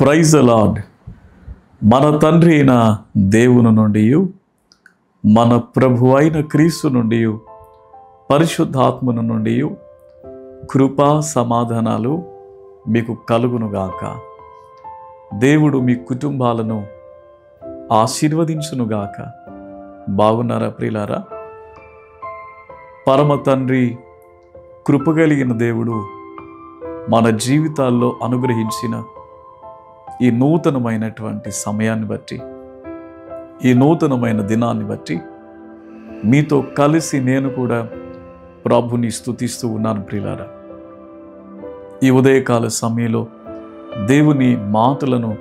Praise the lord. మన తండ్రి అయిన దేవుని నుండి, మన ప్రభు అయిన క్రీస్తు నుండి, పరిశుద్ధాత్మను నుండి కృపా సమాధానాలు మీకు కలుగునుగాక. దేవుడు మీ కుటుంబాలను ఆశీర్వదించునుగాక. బాగున్నారా ప్రియులారా? పరమ తండ్రి కృపగలిగిన దేవుడు మన జీవితాల్లో అనుగ్రహించిన ఈ నూతనమైనటువంటి సమయాన్ని బట్టి, ఈ నూతనమైన దినాన్ని బట్టి మీతో కలిసి నేను కూడా ప్రభుని స్తుతిస్తూ ఉన్నాను ప్రియులారా. ఈ ఉదయకాల సమయంలో దేవుని మాటలను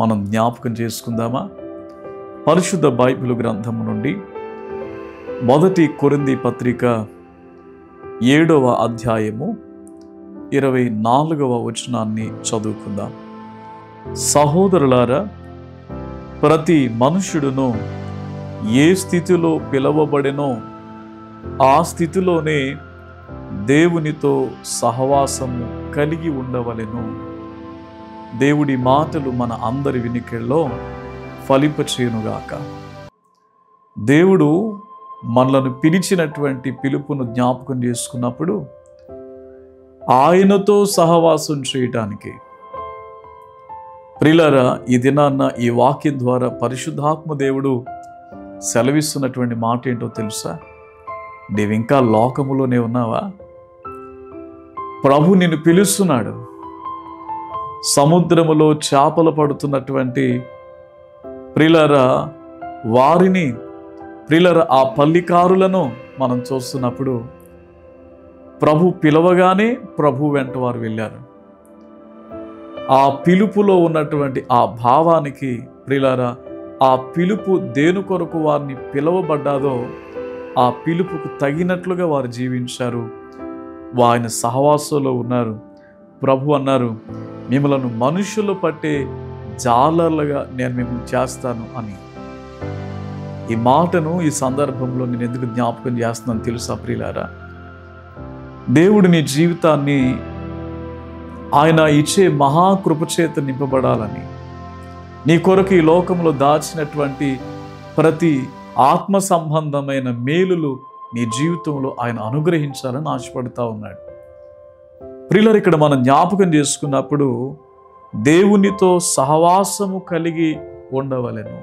మనం జ్ఞాపకం చేసుకుందామా? పరిశుద్ధ బైబిల్ గ్రంథము నుండి 1 కొరింథీ పత్రిక 7వ అధ్యాయము 24వ వచనాన్ని చదువుకుందాం. సహోదరులారా, ప్రతి మనుష్యుడును ఏ స్థితిలో పిలవబడెనో ఆ స్థితిలోనే దేవునితో సహవాసము కలిగి ఉండవలెను. దేవుడి మాటలు మన అందరి వినికిడిలో ఫలింపచేయునుగాక. దేవుడు మనలను పిలిచినటువంటి పిలుపును జ్ఞాపకం చేసుకున్నప్పుడు ఆయనతో సహవాసం చేయటానికి ప్రియులారా, ఈ దినాన్న ఈ వాక్యం ద్వారా పరిశుద్ధాత్మ దేవుడు సెలవిస్తున్నటువంటి మాట ఏంటో తెలుసా? నీవు ఇంకా లోకములోనే ఉన్నావా? ప్రభు నిన్ను పిలుస్తున్నాడు. సముద్రములో చేపలు పడుతున్నటువంటి ప్రియులారా, వారిని ప్రియులారా, ఆ పల్లికారులను మనం చూస్తున్నప్పుడు ప్రభు పిలవగానే ప్రభు వెంట వారు వెళ్ళారు. ఆ పిలుపులో ఉన్నటువంటి ఆ భావానికి ప్రియులారా, ఆ పిలుపు దేని కొరకు వారిని పిలువబడ్డాదో ఆ పిలుపుకు తగినట్లుగా వారు జీవించారు. ఆయన సహవాసంలో ఉన్నారు. ప్రభు అన్నారు, మిమ్మలను మనుషులు పట్టే జాలర్లుగా నేను మిమ్మల్ని చేస్తాను అని. ఈ మాటను ఈ సందర్భంలో నేను ఎందుకు జ్ఞాపకం చేస్తున్నాను తెలుసా ప్రియులారా? దేవుడు నీ జీవితాన్ని ఆయన ఇచ్చే మహాకృపచేత నింపబడాలని, నీ కొరకు ఈ లోకంలో దాచినటువంటి ప్రతి ఆత్మ సంబంధమైన మేలులు నీ జీవితంలో ఆయన అనుగ్రహించాలని ఆశపడుతూ ఉన్నాడు. ప్రియులారా, ఇక్కడ మనం జ్ఞాపకం చేసుకున్నప్పుడు దేవునితో సహవాసము కలిగి ఉండవలెను.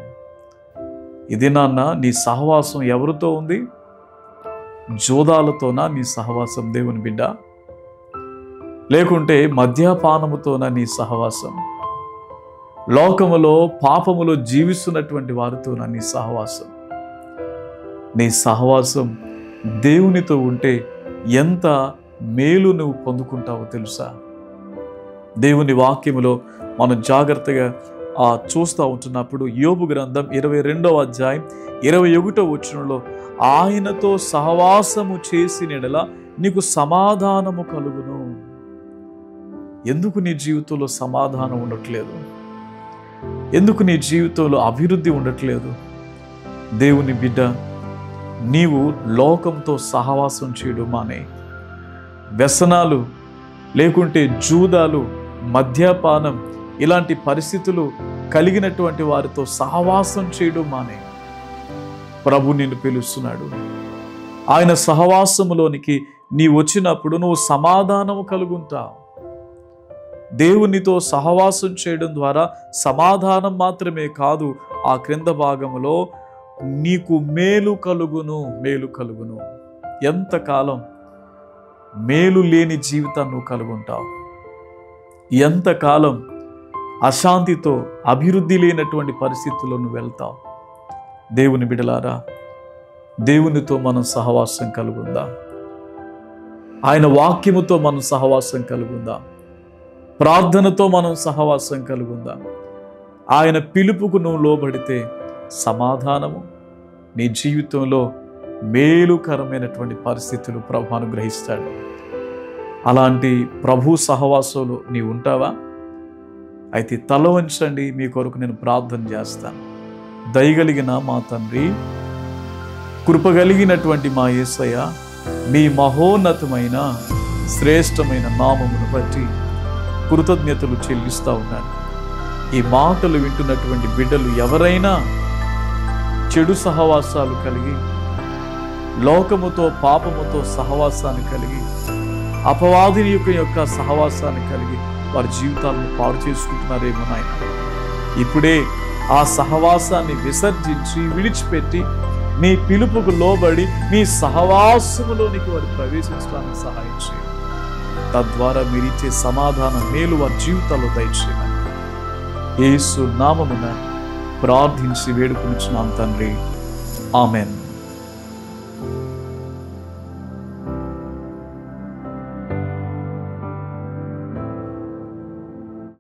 ఇది నాన్న, నీ సహవాసం ఎవరితో ఉంది? జోదాలతోనా నీ సహవాసం దేవుని బిడ్డ? లేకుంటే మద్యపానముతోనా నీ సహవాసం? లోకములో పాపములో జీవిస్తున్నటువంటి వారితోనా నీ సహవాసం? నీ సహవాసం దేవునితో ఉంటే ఎంత మేలు నువ్వు పొందుకుంటావో తెలుసా? దేవుని వాక్యములో మనం జాగ్రత్తగా చూస్తూ ఉంటున్నప్పుడు యోబు గ్రంథం 22వ అధ్యాయం 21వ వచనంలో, ఆయనతో సహవాసము చేసిన యెడల నీకు సమాధానము కలుగును. ఎందుకు నీ జీవితంలో సమాధానం ఉండట్లేదు? ఎందుకు నీ జీవితంలో అభివృద్ధి ఉండట్లేదు? దేవుని బిడ్డ, నీవు లోకంతో సహవాసం చేయడం మానే. వ్యసనాలు లేకుంటే జూదాలు, మద్యపానం ఇలాంటి పరిస్థితులు కలిగినటువంటి వారితో సహవాసం చేయడం మానే. ప్రభు నిన్ను పిలుస్తున్నాడు. ఆయన సహవాసములోనికి నీ వచ్చినప్పుడు నువ్వు సమాధానము కలుగుంటావు. దేవునితో సహవాసం చేయడం ద్వారా సమాధానం మాత్రమే కాదు, ఆ క్రింద భాగములో నీకు మేలు కలుగును. మేలు కలుగును. ఎంతకాలం మేలు లేని జీవితాన్ని నువ్వు కలుగుంటావు? ఎంతకాలం అశాంతితో అభివృద్ధి లేనటువంటి పరిస్థితుల్లో నువ్వు వెళ్తావు? దేవుని బిడలారా, దేవునితో మనం సహవాసం కలుగుందాం. ఆయన వాక్యముతో మనం సహవాసం కలుగుందాం. ప్రార్థనతో మనం సహవాసం కలుగుందాం. ఆయన పిలుపుకు నువ్వు లోబడితే సమాధానము నీ జీవితంలో మేలుకరమైనటువంటి పరిస్థితులు ప్రభు అనుగ్రహిస్తాడు. అలాంటి ప్రభు సహవాసంలో నీవు ఉంటావా? అయితే తల వంచండి, మీ కొరకు నేను ప్రార్థన చేస్తాను. దయగలిగిన మా తండ్రి, కృపగలిగినటువంటి మా యేసయ్య, మీ మహోన్నతమైన శ్రేష్టమైన నామమును బట్టి కృతజ్ఞతలు చెల్లిస్తూ ఉన్నాను. ఈ మాటలు వింటున్నటువంటి బిడ్డలు ఎవరైనా చెడు సహవాసాలు కలిగి, లోకముతో పాపముతో సహవాసాన్ని కలిగి, అపవాది యొక్క సహవాసాన్ని కలిగి వారి జీవితాలను పాడు చేసుకుంటున్నారేమో నాయన. ఇప్పుడే ఆ సహవాసాన్ని విసర్జించి విడిచిపెట్టి మీ పిలుపుకు లోబడి మీ సహవాసములోనికి వారు ప్రవేశించడానికి సహాయం చేయండి. తద్వారా మీరిచ్చే సమాధానం, మేలు వారి జీవితాల్లో దయచేయమని యేసు నామమున ప్రార్థించి వేడుకొనుచున్నాం తండ్రి. ఆమెన్.